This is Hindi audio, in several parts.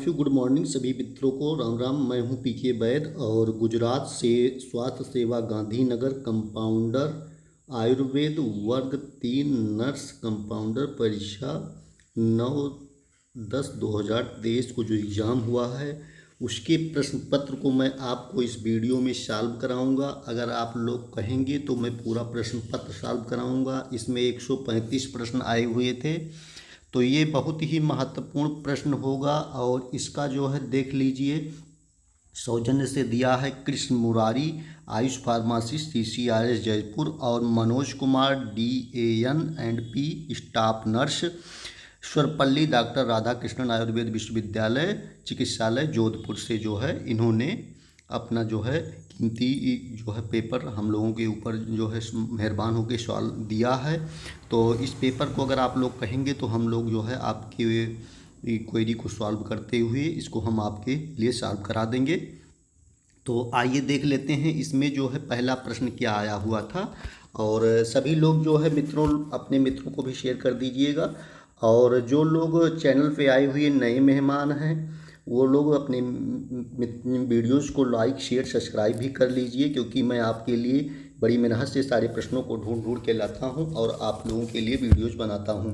यू गुड मॉर्निंग सभी मित्रों को राम राम। मैं हूं पीके वैद और गुजरात से स्वास्थ्य सेवा गांधीनगर कंपाउंडर आयुर्वेद वर्ग 3 नर्स कंपाउंडर परीक्षा 9/10/2023 को जो एग्ज़ाम हुआ है उसके प्रश्न पत्र को मैं आपको इस वीडियो में सॉल्व कराऊंगा। अगर आप लोग कहेंगे तो मैं पूरा प्रश्न पत्र सॉल्व कराऊंगा। इसमें 135 प्रश्न आए हुए थे, तो ये बहुत ही महत्वपूर्ण प्रश्न होगा। और इसका जो है देख लीजिए, सौजन्य से दिया है कृष्ण मुरारी, आयुष फार्मासिस्ट, CCRS जयपुर, और Manoj Kumar, DAN&P staff nurse, Sarvepalli doctor Radhakrishnan Ayurveda विश्वविद्यालय चिकित्सालय जोधपुर से जो है इन्होंने अपना जो है कीमती जो है पेपर हम लोगों के ऊपर जो है मेहरबान होकर सवाल दिया है। तो इस पेपर को अगर आप लोग कहेंगे तो हम लोग जो है आपके क्वेरी को सॉल्व करते हुए इसको हम आपके लिए सॉल्व करा देंगे। तो आइए देख लेते हैं इसमें जो है पहला प्रश्न क्या आया हुआ था। और सभी लोग जो है मित्रों अपने मित्रों को भी शेयर कर दीजिएगा। और जो लोग चैनल पे आए हुए नए मेहमान हैं वो लोग अपने वीडियोज़ को लाइक शेयर सब्सक्राइब भी कर लीजिए, क्योंकि मैं आपके लिए बड़ी मेहनत से सारे प्रश्नों को ढूंढ के लाता हूं और आप लोगों के लिए वीडियोज़ बनाता हूं।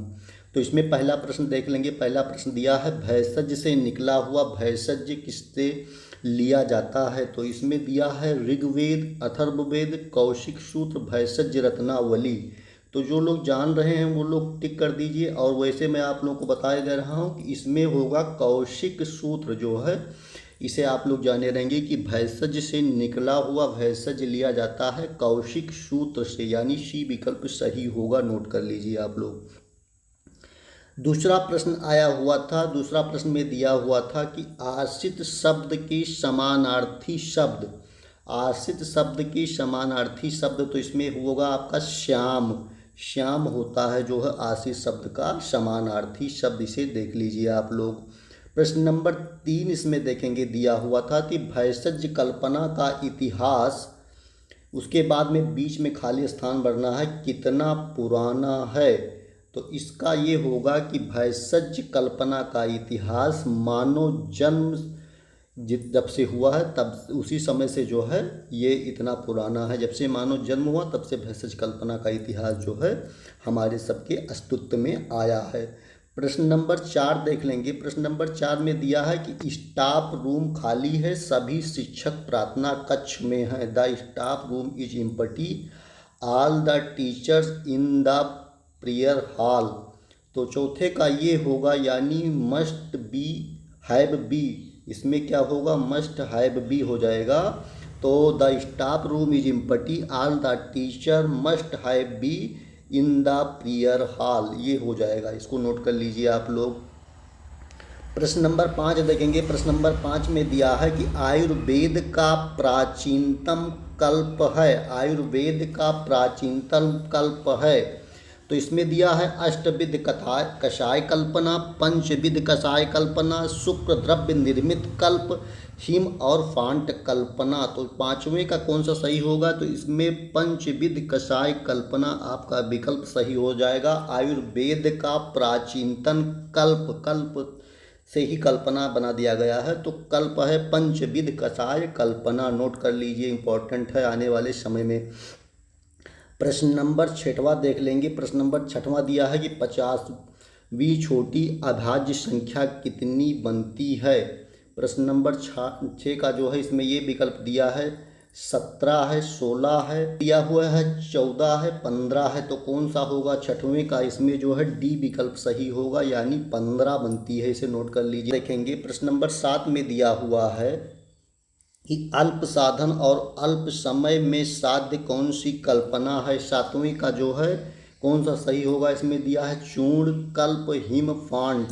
तो इसमें पहला प्रश्न देख लेंगे। पहला प्रश्न दिया है भैषज से निकला हुआ भैषज किससे लिया जाता है। तो इसमें दिया है ऋग्वेद, अथर्ववेद, कौशिक सूत्र, भैषज रत्नावली। तो जो लोग जान रहे हैं वो लोग टिक कर दीजिए। और वैसे मैं आप लोगों को बताया दे रहा हूँ कि इसमें होगा कौशिक सूत्र जो है, इसे आप लोग जाने रहेंगे कि भैषज से निकला हुआ भैषज लिया जाता है कौशिक सूत्र से, यानी सी विकल्प सही होगा। नोट कर लीजिए आप लोग। दूसरा प्रश्न आया हुआ था, दूसरा प्रश्न में दिया हुआ था कि आश्रित शब्द के समानार्थी शब्द, आश्रित शब्द के समानार्थी शब्द। तो इसमें होगा आपका श्याम, श्याम होता है जो है आश्रित शब्द का समानार्थी शब्द। इसे देख लीजिए आप लोग। प्रश्न नंबर 3 इसमें देखेंगे दिया हुआ था कि भैषज कल्पना का इतिहास, उसके बाद में बीच में खाली स्थान भरना है, कितना पुराना है। तो इसका ये होगा कि भैषज कल्पना का इतिहास मानव जन्म जब से हुआ है तब उसी समय से जो है ये इतना पुराना है। जब से मानव जन्म हुआ तब से भैषज कल्पना का इतिहास जो है हमारे सबके अस्तित्व में आया है। प्रश्न नंबर 4 देख लेंगे। प्रश्न नंबर 4 में दिया है कि स्टाफ रूम खाली है, सभी शिक्षक प्रार्थना कक्ष में हैं। The staff room is empty, all the teachers in the prayer hall. तो चौथे का ये होगा, यानी मस्ट बी हैव बी। इसमें क्या होगा, मस्ट हैव बी हो जाएगा। तो the staff room is empty, all the teacher must have be in the prayer hall, ये हो जाएगा। इसको नोट कर लीजिए आप लोग। प्रश्न नंबर 5 देखेंगे। प्रश्न नंबर 5 में दिया है कि आयुर्वेद का प्राचीनतम कल्प है, आयुर्वेद का प्राचीनतम कल्प है। तो इसमें दिया है अष्टविध कषाय कल्पना, पंचविध कषाय कल्पना, शुक्र द्रव्य निर्मित कल्प, हिम और फांट कल्पना। तो पांचवें का कौन सा सही होगा, तो इसमें पंचविध कषाय कल्पना आपका विकल्प सही हो जाएगा। आयुर्वेद का प्राचीनतम कल्प, कल्प से ही कल्पना बना दिया गया है, तो कल्प है पंचविध कषाय कल्पना। नोट कर लीजिए, इंपॉर्टेंट है आने वाले समय में। प्रश्न नंबर 6वां देख लेंगे। प्रश्न नंबर 6वां दिया है कि 50वीं छोटी अभाज्य संख्या कितनी बनती है। प्रश्न नंबर 6 का जो है इसमें ये विकल्प दिया है 17 है, 16 है, दिया हुआ है 14 है, 15 है। तो कौन सा होगा 6वें का, इसमें जो है डी विकल्प सही होगा, यानी 15 बनती है। इसे नोट कर लीजिए। देखेंगे प्रश्न नंबर 7 में दिया हुआ है कि अल्प साधन और अल्प समय में साध्य कौन सी कल्पना है। 7वें का जो है कौन सा सही होगा, इसमें दिया है चूर्ण, कल्प, हिम, फांट।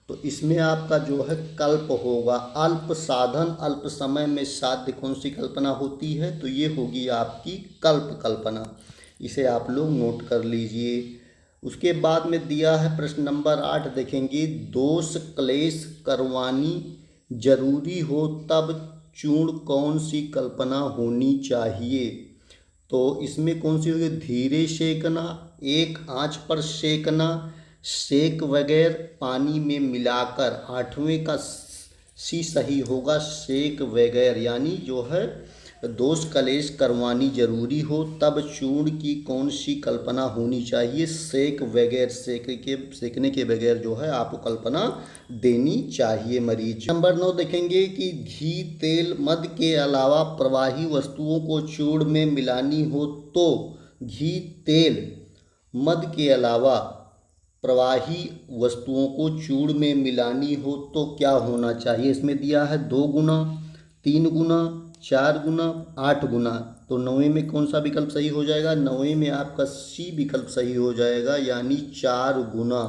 तो इसमें आपका जो है कल्प होगा। अल्प साधन अल्प समय में साध्य कौन सी कल्पना होती है, तो ये होगी आपकी कल्प कल्पना। इसे आप लोग नोट कर लीजिए। उसके बाद में दिया है प्रश्न नंबर 8 देखेंगे, दोष क्लेश करवानी जरूरी हो तब चूर्ण कौन सी कल्पना होनी चाहिए। तो इसमें कौन सी होगी, धीरे सेकना, एक आंच पर सेकना, सेक वगैरह पानी में मिलाकर। 8वें का सी सही होगा सेक वगैर, यानी जो है दोष कलेश करवानी जरूरी हो तब चूर्ण की कौन सी कल्पना होनी चाहिए, सेक वगैर, सेकने के बगैर जो है आपको कल्पना देनी चाहिए मरीज। नंबर 9 देखेंगे कि घी तेल मध के अलावा प्रवाही वस्तुओं को चूर्ण में मिलानी हो तो घी तेल मध के अलावा प्रवाही वस्तुओं को चूर्ण में मिलानी हो तो क्या होना चाहिए। इसमें दिया है 2 गुना, 3 गुना, 4 गुना, 8 गुना। तो 9वें में कौन सा विकल्प सही हो जाएगा, 9वें में आपका सी विकल्प सही हो जाएगा, यानी 4 गुना।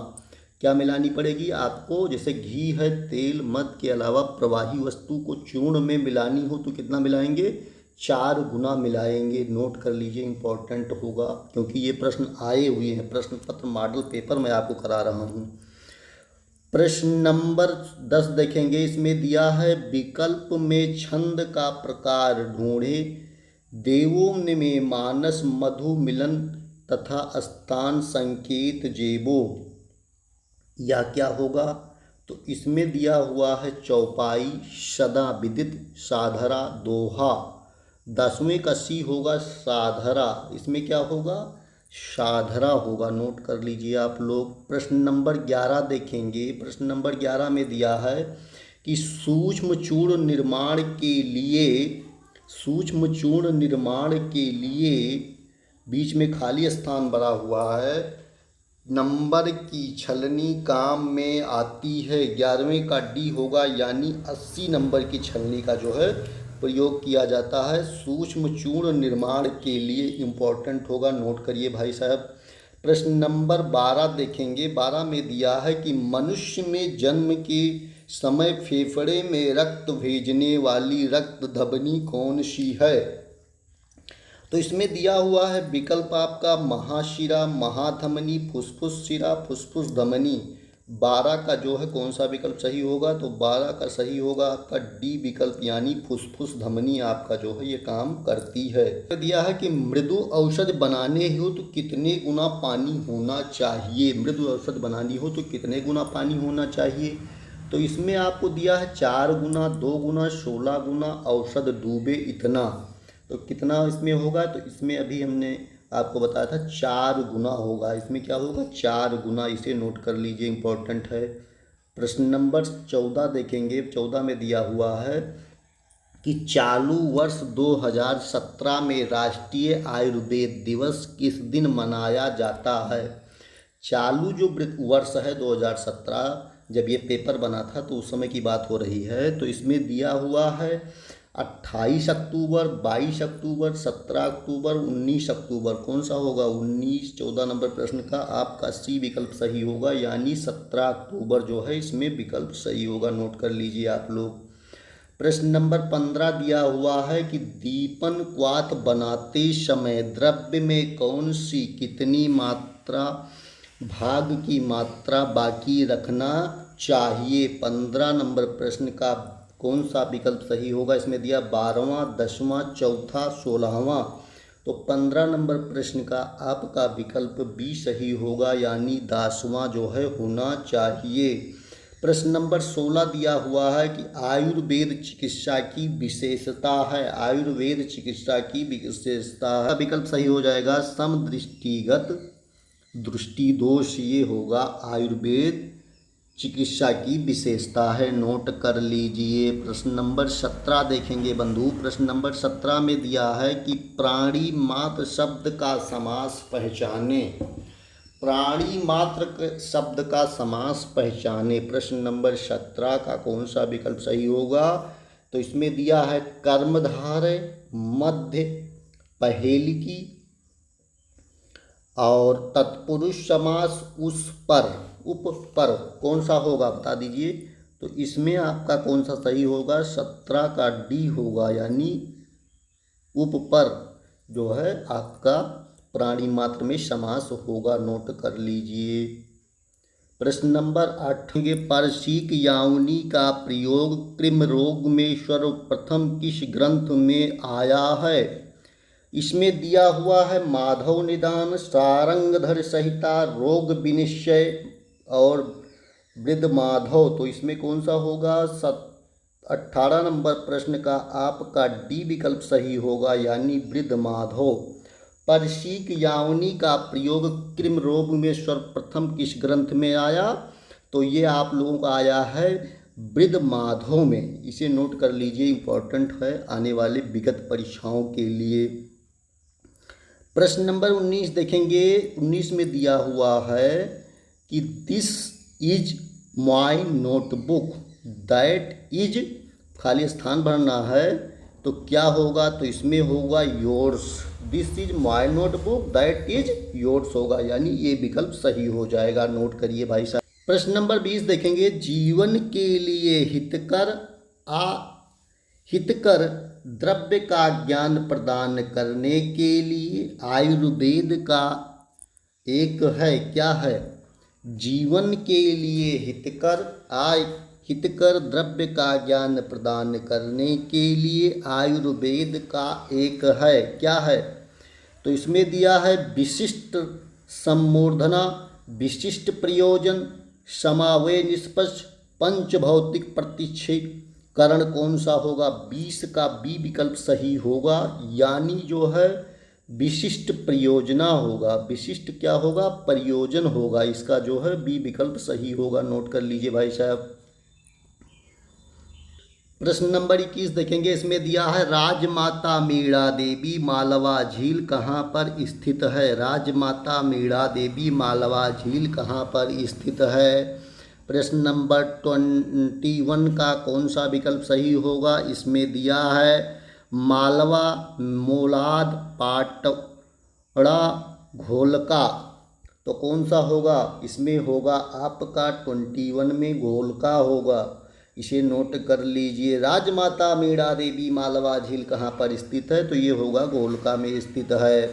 क्या मिलानी पड़ेगी आपको, जैसे घी है तेल मध के अलावा प्रवाही वस्तु को चूर्ण में मिलानी हो तो कितना मिलाएंगे, 4 गुना मिलाएंगे। नोट कर लीजिए, इंपॉर्टेंट होगा क्योंकि ये प्रश्न आए हुए हैं, प्रश्न पत्र मॉडल पेपर में आपको करा रहा हूँ। प्रश्न नंबर 10 देखेंगे, इसमें दिया है विकल्प में छंद का प्रकार ढूंढे, देवों में मानस मधु मिलन तथा स्थान संकेत जेबो, या क्या होगा। तो इसमें दिया हुआ है चौपाई, सदा विदित, साधरा, दोहा। 10वें का सी होगा साधरा, इसमें क्या होगा, साधरा होगा। नोट कर लीजिए आप लोग। प्रश्न नंबर 11 देखेंगे, प्रश्न नंबर 11 में दिया है कि सूक्ष्म चूर्ण निर्माण के लिए बीच में खाली स्थान बना हुआ है, नंबर की छलनी काम में आती है। 11वें का डी होगा, यानी 80 नंबर की छलनी का जो है प्रयोग किया जाता है सूक्ष्म चूर्ण निर्माण के लिए, इम्पोर्टेंट होगा। नोट करिए भाई साहब। प्रश्न नंबर 12 देखेंगे, 12 में दिया है कि मनुष्य में जन्म के समय फेफड़े में रक्त भेजने वाली रक्त धमनी कौन सी है। तो इसमें दिया हुआ है विकल्प आपका महाशिरा, महाधमनी, फुसफुस शिरा, फुसफुस धमनी। 12 का जो है कौन सा विकल्प सही होगा, तो 12 का सही होगा आपका डी विकल्प, यानी फुसफुस धमनी आपका जो है ये काम करती है। तो दिया है कि मृदु औषध बनाने हो तो कितने गुना पानी होना चाहिए, मृदु औषध बनानी हो तो कितने गुना पानी होना चाहिए। तो इसमें आपको दिया है 4 गुना, 2 गुना, 16 गुना, औषध डूबे इतना। तो कितना इसमें होगा, तो इसमें अभी हमने आपको बताया था 4 गुना होगा। इसमें क्या होगा, 4 गुना, इसे नोट कर लीजिए, इंपॉर्टेंट है। प्रश्न नंबर 14 देखेंगे, 14 में दिया हुआ है कि चालू वर्ष 2017 में राष्ट्रीय आयुर्वेद दिवस किस दिन मनाया जाता है। चालू जो वर्ष है 2017, जब ये पेपर बना था तो उस समय की बात हो रही है। तो इसमें दिया हुआ है 28 अक्टूबर, 22 अक्टूबर, 17 अक्टूबर, 19 अक्टूबर। कौन सा होगा, 19। 14 नंबर प्रश्न का आपका सी विकल्प सही होगा, यानी 17 अक्टूबर जो है इसमें विकल्प सही होगा। नोट कर लीजिए आप लोग। प्रश्न नंबर 15 दिया हुआ है कि दीपन क्वाथ बनाते समय द्रव्य में कौन सी कितनी मात्रा भाग की मात्रा बाकी रखना चाहिए। 15 नंबर प्रश्न का कौन सा विकल्प सही होगा। इसमें दिया 12वां, 10वां, चौथा, 16वां। तो 15 नंबर प्रश्न का आपका विकल्प बी सही होगा, यानी 10वां जो है होना चाहिए। प्रश्न नंबर 16 दिया हुआ है कि आयुर्वेद चिकित्सा की विशेषता है, आयुर्वेद चिकित्सा की विशेषता है, विकल्प सही हो जाएगा समदृष्टिगत दृष्टि दोष, ये होगा आयुर्वेद चिकित्सा की विशेषता है। नोट कर लीजिए। प्रश्न नंबर 17 देखेंगे बंधु। प्रश्न नंबर 17 में दिया है कि प्राणी मात्र शब्द का समास पहचाने, प्राणी मात्र शब्द का समास पहचाने। प्रश्न नंबर 17 का कौन सा विकल्प सही होगा, तो इसमें दिया है कर्मधारय, मध्य, पहेलिकी और तत्पुरुष समास उस पर, उप पर। कौन सा होगा बता दीजिए। तो इसमें आपका कौन सा सही होगा, 17 का डी होगा, यानी उप पर जो है आपका प्राणी मात्र में समास होगा। नोट कर लीजिए। प्रश्न नंबर 8 के परसीक यावनी का प्रयोग कृम रोग में सर्वप्रथम किस ग्रंथ में आया है। इसमें दिया हुआ है माधव निदान, सारंगधर संहिता, रोग विनिश्चय और वृद्ध माधव। तो इसमें कौन सा होगा, 18 नंबर प्रश्न का आपका डी विकल्प सही होगा, यानी वृद्ध माधव। परशीक यावनी का प्रयोग कृमि रोग में सर्वप्रथम किस ग्रंथ में आया? तो ये आप लोगों का आया है वृद्ध माधव में। इसे नोट कर लीजिए, इंपॉर्टेंट है आने वाले विगत परीक्षाओं के लिए। प्रश्न नंबर 19 देखेंगे। 19 में दिया हुआ है कि this is my notebook that is, खाली स्थान भरना है तो क्या होगा? तो इसमें होगा yours. This is my notebook that is yours होगा, यानी ये विकल्प सही हो जाएगा। नोट करिए भाई साहब। प्रश्न नंबर 20 देखेंगे। जीवन के लिए हितकर द्रव्य का ज्ञान प्रदान करने के लिए आयुर्वेद का एक है, क्या है? जीवन के लिए हितकर द्रव्य का ज्ञान प्रदान करने के लिए आयुर्वेद का एक है, क्या है? तो इसमें दिया है विशिष्ट सम्मूर्धना, विशिष्ट प्रयोजन, समावय निष्पक्ष, पंचभौतिक प्रतिच्छेदकरण। कौन सा होगा? 20 का बी विकल्प सही होगा, यानी जो है विशिष्ट प्रयोजना होगा। विशिष्ट क्या होगा? प्रयोजन होगा। इसका जो है बी विकल्प सही होगा। नोट कर लीजिए भाई साहब। प्रश्न नंबर 21 देखेंगे। इसमें दिया है राजमाता मीणा देवी मालवा झील कहाँ पर स्थित है? राजमाता मीणा देवी मालवा झील कहाँ पर स्थित है? प्रश्न नंबर 21 का कौन सा विकल्प सही होगा? इसमें दिया है मालवा, मोलाद, पाटड़ा, घोलका। तो कौन सा होगा? इसमें होगा आपका 21 में घोलका होगा। इसे नोट कर लीजिए। राजमाता मीणा देवी मालवा झील कहाँ पर स्थित है? तो ये होगा घोलका में स्थित है।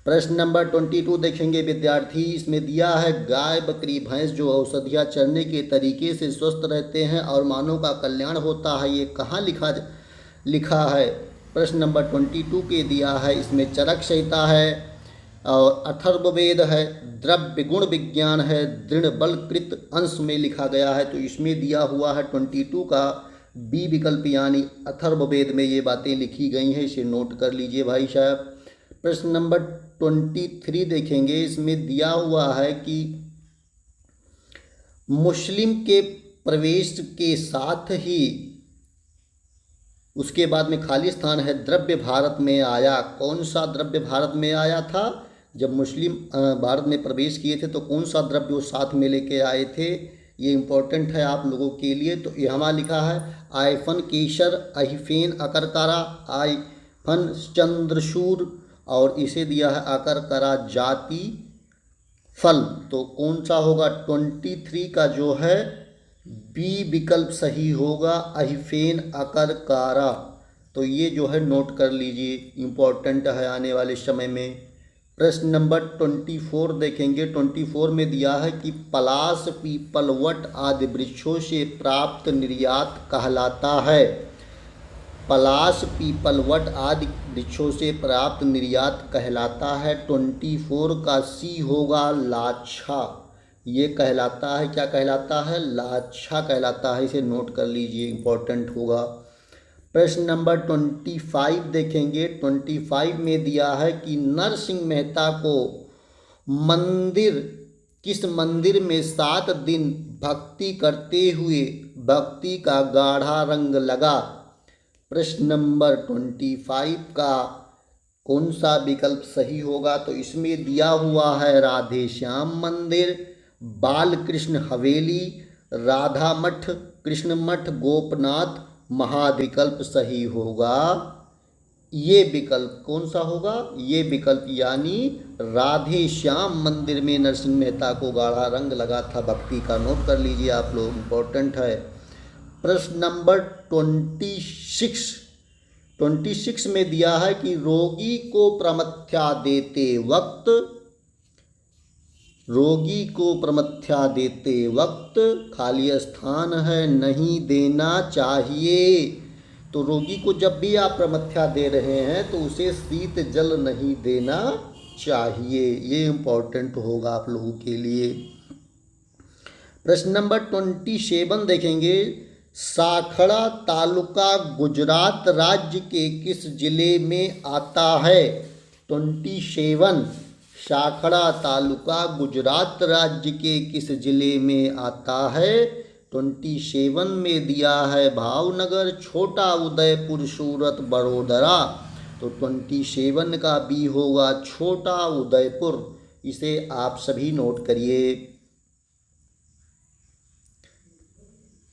प्रश्न नंबर 22 देखेंगे विद्यार्थी। इसमें दिया है गाय, बकरी, भैंस जो औषधियाँ चरने के तरीके से स्वस्थ रहते हैं और मानव का कल्याण होता है, ये कहाँ लिखा है? प्रश्न नंबर 22 के दिया है, इसमें चरक संहिता है और अथर्ववेद है, द्रव्य गुण विज्ञान है, दृढ़ बलकृत अंश में लिखा गया है। तो इसमें दिया हुआ है 22 का बी विकल्प, यानी अथर्ववेद में ये बातें लिखी गई हैं। इसे नोट कर लीजिए भाई साहब। प्रश्न नंबर 23 देखेंगे। इसमें दिया हुआ है कि मुस्लिम के प्रवेश के साथ ही उसके बाद में खाली स्थान है, द्रव्य भारत में आया। कौन सा द्रव्य भारत में आया था? जब मुस्लिम भारत में प्रवेश किए थे तो कौन सा द्रव्य वो साथ में लेके आए थे? ये इम्पोर्टेंट है आप लोगों के लिए। तो यहाँ लिखा है आयफन केसर, अहिफेन अकरकरा, आयफन चंद्रशूर और इसे दिया है अकरकरा जाति फल। तो कौन सा होगा? 23 का जो है बी विकल्प सही होगा, अहिफेन अकरकारा। तो ये जो है नोट कर लीजिए, इम्पोर्टेंट है आने वाले समय में। प्रश्न नंबर 24 देखेंगे। 24 में दिया है कि पलाश, पीपल, वट आदि वृक्षों से प्राप्त निर्यात कहलाता है। पलाश, पीपल, वट आदि वृक्षों से प्राप्त निर्यात कहलाता है। 24 का सी होगा लाछा। ये कहलाता है, क्या कहलाता है? लाछा कहलाता है। इसे नोट कर लीजिए, इम्पोर्टेंट होगा। प्रश्न नंबर 25 देखेंगे। 25 में दिया है कि नरसिंह मेहता को किस मंदिर में 7 दिन भक्ति करते हुए भक्ति का गाढ़ा रंग लगा? प्रश्न नंबर 25 का कौन सा विकल्प सही होगा? तो इसमें दिया हुआ है राधे श्याम मंदिर, बालकृष्ण हवेली, राधा मठ, कृष्ण मठ, गोपनाथ महाविकल्प सही होगा। ये विकल्प कौन सा होगा? ये विकल्प, यानी राधे श्याम मंदिर में नरसिंह मेहता को गाढ़ा रंग लगा था भक्ति का। नोट कर लीजिए आप लोग, इम्पोर्टेंट है। प्रश्न नंबर 26 में दिया है कि रोगी को प्रमथ्या देते वक्त खाली स्थान है नहीं देना चाहिए। तो रोगी को जब भी आप प्रमथ्या दे रहे हैं तो उसे शीत जल नहीं देना चाहिए। ये इम्पोर्टेंट होगा आप लोगों के लिए। प्रश्न नंबर 27 देखेंगे। साखड़ा तालुका गुजरात राज्य के किस जिले में आता है? 27। साखड़ा तालुका गुजरात राज्य के किस जिले में आता है? 27 में दिया है भावनगर, छोटा उदयपुर, सूरत, बड़ोदरा। तो 27 का बी होगा छोटा उदयपुर। इसे आप सभी नोट करिए।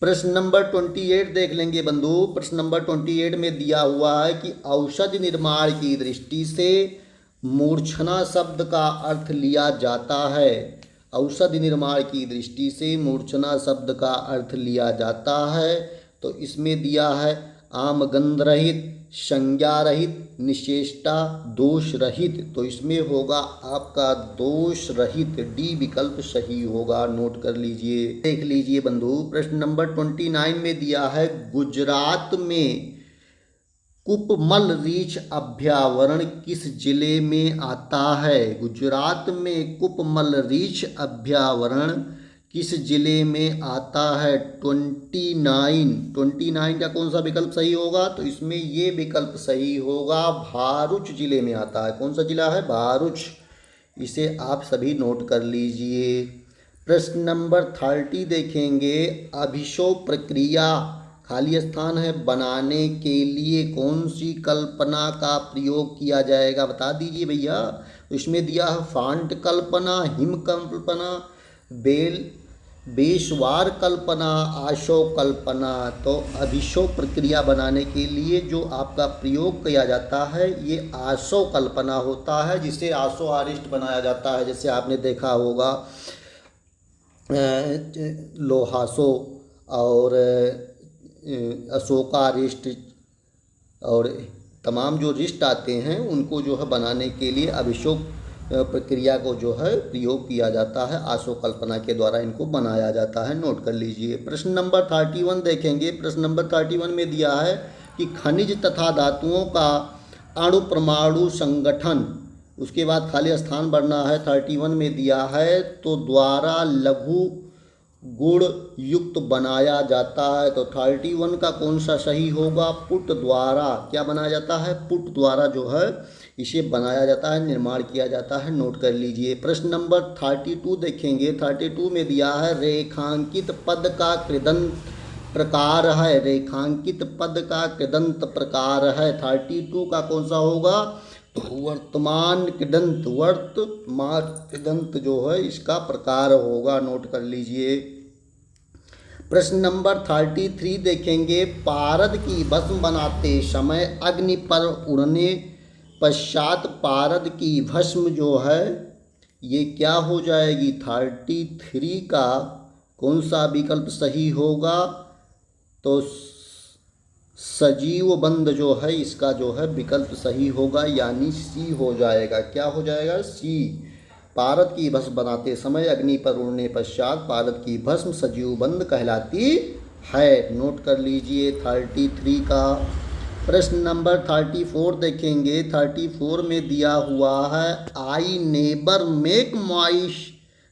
प्रश्न नंबर 28 देख लेंगे बंधु। प्रश्न नंबर 28 में दिया हुआ है कि औषधि निर्माण की दृष्टि से मूर्छना शब्द का अर्थ लिया जाता है। औषधि निर्माण की दृष्टि से मूर्छना शब्द का अर्थ लिया जाता है। तो इसमें दिया है आमगंध रहित, संज्ञा रहित, निशेषता, दोष रहित। तो इसमें होगा आपका दोष रहित, डी विकल्प सही होगा। नोट कर लीजिए, देख लीजिए बंधु। प्रश्न नंबर 29 में दिया है गुजरात में कुपमल रीछ अभ्यावरण किस जिले में आता है? गुजरात में कुपमल रीछ अभ्यावरण किस जिले में आता है? 29 का कौन सा विकल्प सही होगा? तो इसमें ये विकल्प सही होगा, भारूच जिले में आता है। कौन सा जिला है? भारूच। इसे आप सभी नोट कर लीजिए। प्रश्न नंबर 30 देखेंगे। अभिशोभ प्रक्रिया खाली स्थान है बनाने के लिए कौन सी कल्पना का प्रयोग किया जाएगा? बता दीजिए भैया। इसमें दिया है फांट कल्पना, हिम कल्पना, बेशवार कल्पना, आशोक कल्पना। तो अभिशोभ प्रक्रिया बनाने के लिए जो आपका प्रयोग किया जाता है ये आशो कल्पना होता है, जिसे आशो आरिष्ट बनाया जाता है। जैसे आपने देखा होगा लोहासो और अशोकारिष्ट और तमाम जो रिष्ट आते हैं उनको जो है बनाने के लिए अभिशोभ प्रक्रिया को जो है प्रयोग किया जाता है। आशो कल्पना के द्वारा इनको बनाया जाता है। नोट कर लीजिए। प्रश्न नंबर 31 देखेंगे। प्रश्न नंबर 31 में दिया है कि खनिज तथा धातुओं का अणु परमाणु संगठन, उसके बाद खाली स्थान भरना है। 31 में दिया है तो द्वारा लघु गुण युक्त बनाया जाता है। तो 31 का कौन सा सही होगा? पुट द्वारा। क्या बनाया जाता है? पुट द्वारा जो है इसे बनाया जाता है, निर्माण किया जाता है। नोट कर लीजिए। प्रश्न नंबर 32 देखेंगे। 32 में दिया है रेखांकित पद का कृदंत प्रकार है। रेखांकित पद का कृदंत प्रकार है। 32 का कौन सा होगा? तो वर्तमान कृदंत, वर्तमान कृदंत जो है इसका प्रकार होगा। नोट कर लीजिए। प्रश्न नंबर 33 देखेंगे। पारद की भस्म बनाते समय अग्नि पर उड़ने पश्चात पारद की भस्म जो है ये क्या हो जाएगी? 33 का कौन सा विकल्प सही होगा? तो सजीव बंध जो है इसका जो है विकल्प सही होगा, यानी सी हो जाएगा। क्या हो जाएगा? सी। पारद की भस्म बनाते समय अग्नि पर उड़ने पश्चात पारद की भस्म सजीव बंध कहलाती है। नोट कर लीजिए 33 का। प्रश्न नंबर 34 देखेंगे। 34 में दिया हुआ है आई नेबर मेक माई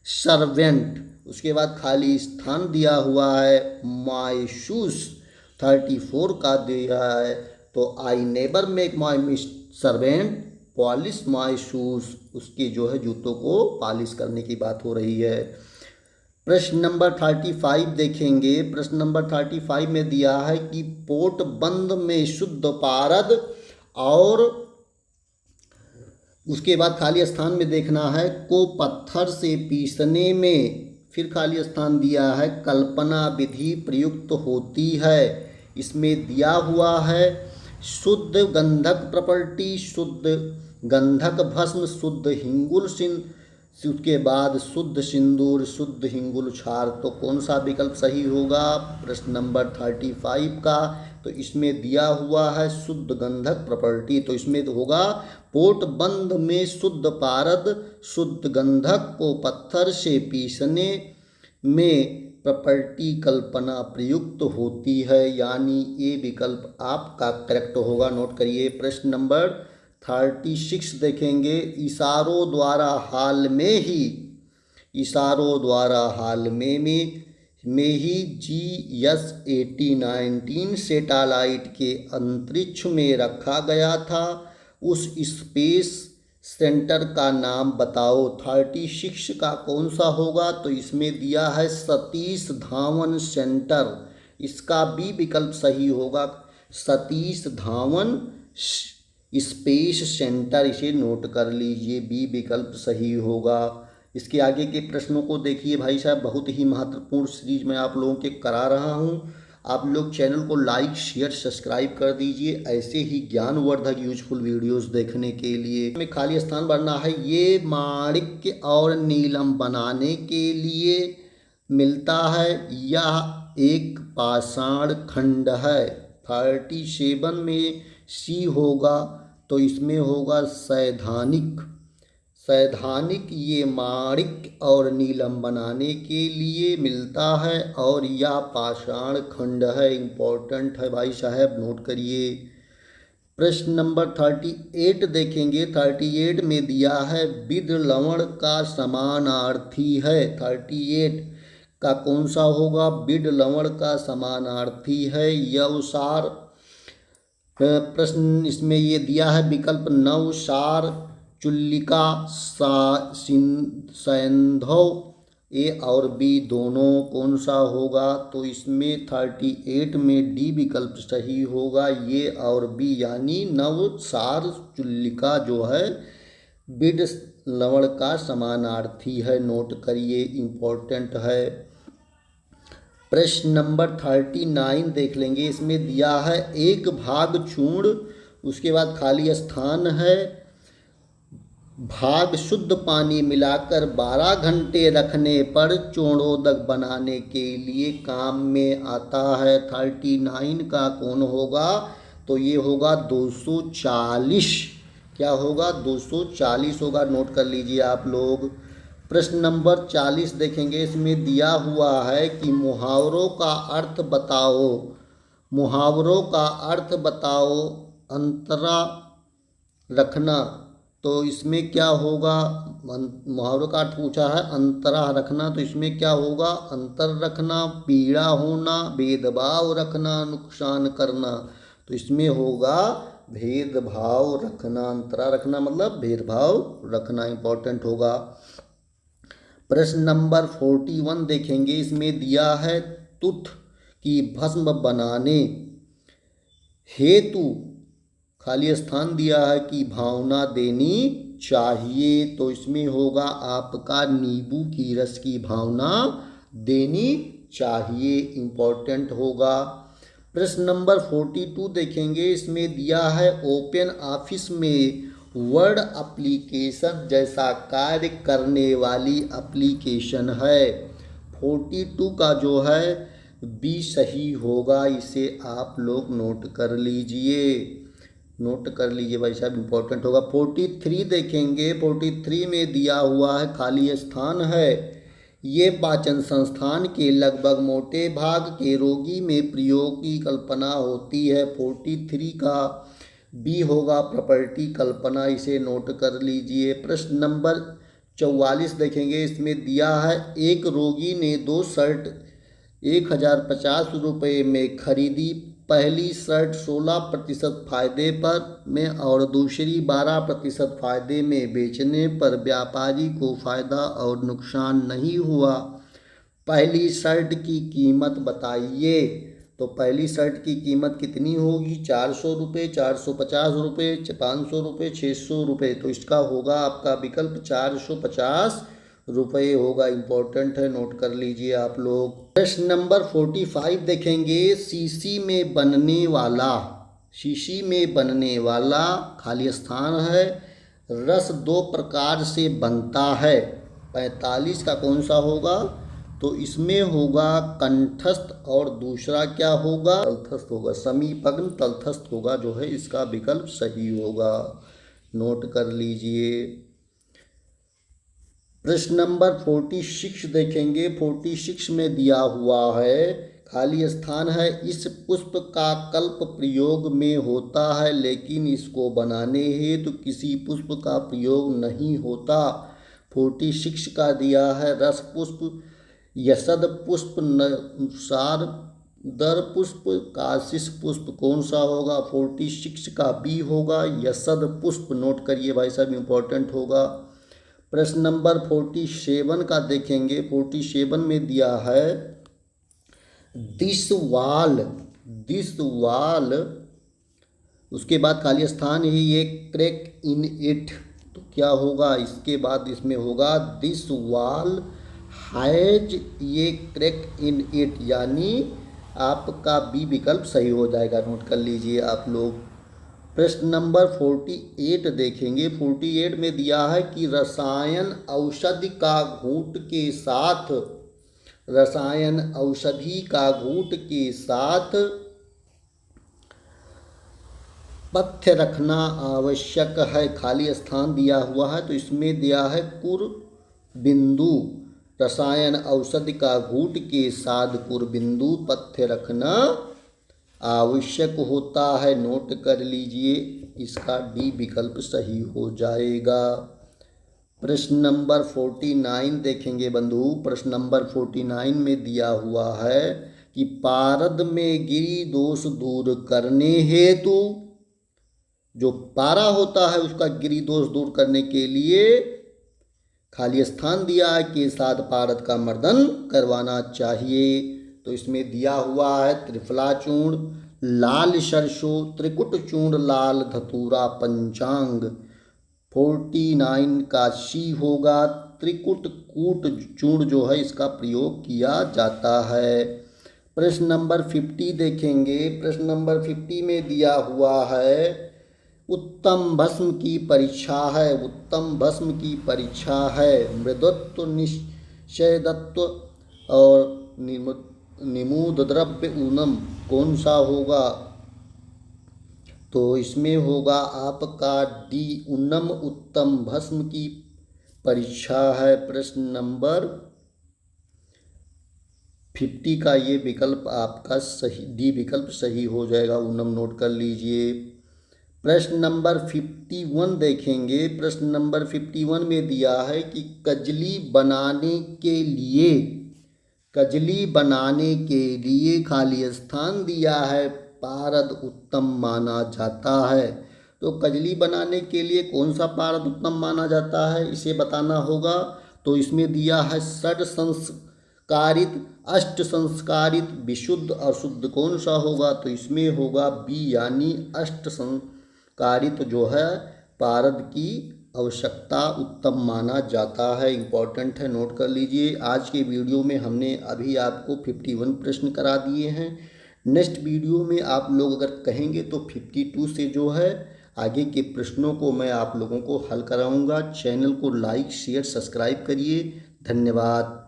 सर्वेंट, उसके बाद खाली स्थान दिया हुआ है माई शूज। 34 का दिया है तो I never make my servant polish my shoes, उसके जो है जूतों को पॉलिश करने की बात हो रही है। प्रश्न नंबर 35 देखेंगे। प्रश्न नंबर 35 में दिया है कि पोट बंद में शुद्ध पारद और उसके बाद खाली स्थान में देखना है को पत्थर से पीसने में, फिर खाली स्थान दिया है कल्पना विधि प्रयुक्त होती है। इसमें दिया हुआ है शुद्ध गंधक प्रॉपर्टी, शुद्ध गंधक भस्म, शुद्ध हिंगुल उसके बाद शुद्ध सिंदूर, शुद्ध हिंगुल क्षार। तो कौन सा विकल्प सही होगा? प्रश्न नंबर 35 का। तो इसमें दिया हुआ है शुद्ध गंधक प्रॉपर्टी। तो इसमें तो होगा पोट बंद में शुद्ध पारद शुद्ध गंधक को पत्थर से पीसने में प्रॉपर्टी कल्पना प्रयुक्त होती है, यानी ये विकल्प आपका करेक्ट होगा। नोट करिए। प्रश्न नंबर 36 देखेंगे। इशारों द्वारा हाल में में ही GS-8019 सैटेलाइट के अंतरिक्ष में रखा गया था। उस स्पेस सेंटर का नाम बताओ। 36 का कौन सा होगा? तो इसमें दिया है सतीश धावन सेंटर, इसका बी विकल्प सही होगा। सतीश धावन स्पेस सेंटर, इसे नोट कर लीजिए, बी विकल्प सही होगा। इसके आगे के प्रश्नों को देखिए भाई साहब, बहुत ही महत्वपूर्ण सीरीज मैं आप लोगों के करा रहा हूँ। आप लोग चैनल को लाइक शेयर सब्सक्राइब कर दीजिए ऐसे ही ज्ञानवर्धक यूजफुल वीडियोस देखने के लिए। में खाली स्थान भरना है। ये माणिक्य और नीलम बनाने के लिए मिलता है। यह एक पाषाण खंड है। 37 में सी होगा तो इसमें होगा सैद्धांतिक। सैद्धांतिक ये माणिक्य और नीलम बनाने के लिए मिलता है और यह पाषाण खंड है। इम्पोर्टेंट है भाई साहब, नोट करिए। प्रश्न नंबर 38 देखेंगे। 38 में दिया है बिद लवण का समानार्थी है। 38 का कौन सा होगा? बिड लवण का समानार्थी है यवसार। प्रश्न इसमें ये दिया है विकल्प नवसार, चुल्लिका, सैंधव। ए और बी दोनों कौन सा होगा? तो इसमें 38 में डी विकल्प सही होगा। ये और बी यानी नवसार चुल्लिका जो है बिड लवण का समानार्थी है। नोट करिए, इम्पोर्टेंट है। प्रश्न नंबर 39 देख लेंगे। इसमें दिया है एक भाग चूर्ण, उसके बाद खाली स्थान है। भाग शुद्ध पानी मिलाकर 12 घंटे रखने पर चूर्णोदक बनाने के लिए काम में आता है। 39 का कौन होगा? तो ये होगा 240। क्या होगा? 240 होगा। नोट कर लीजिए आप लोग। प्रश्न नंबर 40 देखेंगे। इसमें दिया हुआ है कि मुहावरों का अर्थ बताओ। मुहावरों का अर्थ बताओ। अंतरा रखना, तो इसमें क्या होगा? मुहावरों का अर्थ पूछा है अंतरा रखना, तो इसमें क्या होगा? अंतर रखना, पीड़ा होना, भेदभाव रखना, नुकसान करना। तो इसमें होगा भेदभाव रखना। अंतरा रखना मतलब भेदभाव रखना, इंपॉर्टेंट होगा। प्रश्न नंबर 41 देखेंगे। इसमें दिया है तुथ की भस्म बनाने हेतु खाली स्थान दिया है कि भावना देनी चाहिए। तो इसमें होगा आपका नींबू की रस की भावना देनी चाहिए, इम्पोर्टेंट होगा। प्रश्न नंबर 42 देखेंगे। इसमें दिया है ओपन ऑफिस में वर्ड एप्लीकेशन जैसा कार्य करने वाली एप्लीकेशन है। 42 का जो है बी सही होगा। इसे आप लोग नोट कर लीजिए, नोट कर लीजिए भाई साहब, इंपॉर्टेंट होगा। 43 देखेंगे। 43 में दिया हुआ है खाली स्थान है। ये पाचन संस्थान के लगभग मोटे भाग के रोगी में प्रयोग की कल्पना होती है। 43 का बी होगा प्रॉपर्टी कल्पना, इसे नोट कर लीजिए। प्रश्न नंबर 44 देखेंगे। इसमें दिया है एक रोगी ने 2 शर्ट 1050 रुपये में खरीदी। पहली शर्ट 16% फायदे पर में और दूसरी 12% फायदे में बेचने पर व्यापारी को फायदा और नुकसान नहीं हुआ। पहली शर्ट की कीमत बताइए। तो पहली शर्ट की कीमत कितनी होगी? 400 रुपये, 450 रुपये, 500 रुपये, 600 रुपये। तो इसका होगा आपका विकल्प 450 रुपये होगा, इम्पोर्टेंट है, नोट कर लीजिए आप लोग। प्रश्न नंबर 45 देखेंगे। शीशी में बनने वाला, शीशी में बनने वाला खाली स्थान है। रस 2 प्रकार से बनता है। 45 का कौन सा होगा? तो इसमें होगा कंठस्थ और दूसरा क्या होगा? तलस्थ होगा। समीपग्न तलस्थ होगा जो है, इसका विकल्प सही होगा, नोट कर लीजिए। प्रश्न नंबर 46 देखेंगे। 46 में दिया हुआ है खाली स्थान है। इस पुष्प का कल्प प्रयोग में होता है लेकिन इसको बनाने हेतु किसी पुष्प का प्रयोग नहीं होता। 46 का दिया है रस पुष्प यसद पुष्प नुसार दर पुष्प काशिश पुष्प कौन सा होगा? 46 का बी होगा, यसद पुष्प। नोट करिए भाई साहब, इम्पोर्टेंट होगा। प्रश्न नंबर 47 का देखेंगे। 47 में दिया है दिस वाल, दिस वाल, उसके बाद खाली स्थान ही ये क्रैक इन इट, तो क्या होगा? इसके बाद इसमें होगा दिस वाल हैज ये क्रैक इन इट, यानी आपका बी विकल्प सही हो जाएगा। नोट कर लीजिए आप लोग। प्रश्न नंबर 48 देखेंगे। 48 में दिया है कि रसायन औषधि का घूंट के साथ, रसायन औषधि का घूंट के साथ पथ्य रखना आवश्यक है। खाली स्थान दिया हुआ है, तो इसमें दिया है कुर बिंदु। रसायन औषधि का घूंट के साथ कुर बिंदु पथ्य रखना आवश्यक होता है। नोट कर लीजिए, इसका डी विकल्प सही हो जाएगा। प्रश्न नंबर 49 देखेंगे बंधु। प्रश्न नंबर 49 में दिया हुआ है कि पारद में गिरि दोष दूर करने हेतु, जो पारा होता है उसका गिरि दोष दूर करने के लिए खाली स्थान दिया है के साथ पारद का मर्दन करवाना चाहिए। तो इसमें दिया हुआ है त्रिफला चूर्ण, लाल सरसों, त्रिकुट चूर्ण, लाल धतूरा, पंचांग। 49 का सी होगा, त्रिकुट कूट चूर्ण जो है इसका प्रयोग किया जाता है। प्रश्न नंबर 50 देखेंगे। प्रश्न नंबर 50 में दिया हुआ है उत्तम भस्म की परीक्षा है, उत्तम भस्म की परीक्षा है। मृदत्व, निश्चयदत्व और निमूद द्रव्य ऊनम कौन सा होगा? तो इसमें होगा आपका डी ऊनम उत्तम भस्म की परीक्षा है। प्रश्न नंबर 50 का ये विकल्प आपका सही, डी विकल्प सही हो जाएगा, ऊनम। नोट कर लीजिए। प्रश्न नंबर 51 देखेंगे। प्रश्न नंबर 51 में दिया है कि कजली बनाने के लिए, कजली बनाने के लिए खाली स्थान दिया है पारद उत्तम माना जाता है। तो कजली बनाने के लिए कौन सा पारद उत्तम माना जाता है, इसे बताना होगा। तो इसमें दिया है षड संस्कारित, अष्ट संस्कारित, विशुद्ध और शुद्ध कौन सा होगा? तो इसमें होगा बी, यानी अष्ट संस्कारित जो है पारद की आवश्यकता उत्तम माना जाता है। इम्पॉर्टेंट है, नोट कर लीजिए। आज के वीडियो में हमने अभी आपको 51 प्रश्न करा दिए हैं। नेक्स्ट वीडियो में आप लोग अगर कहेंगे तो 52 से जो है आगे के प्रश्नों को मैं आप लोगों को हल कराऊंगा। चैनल को लाइक, शेयर, सब्सक्राइब करिए। धन्यवाद।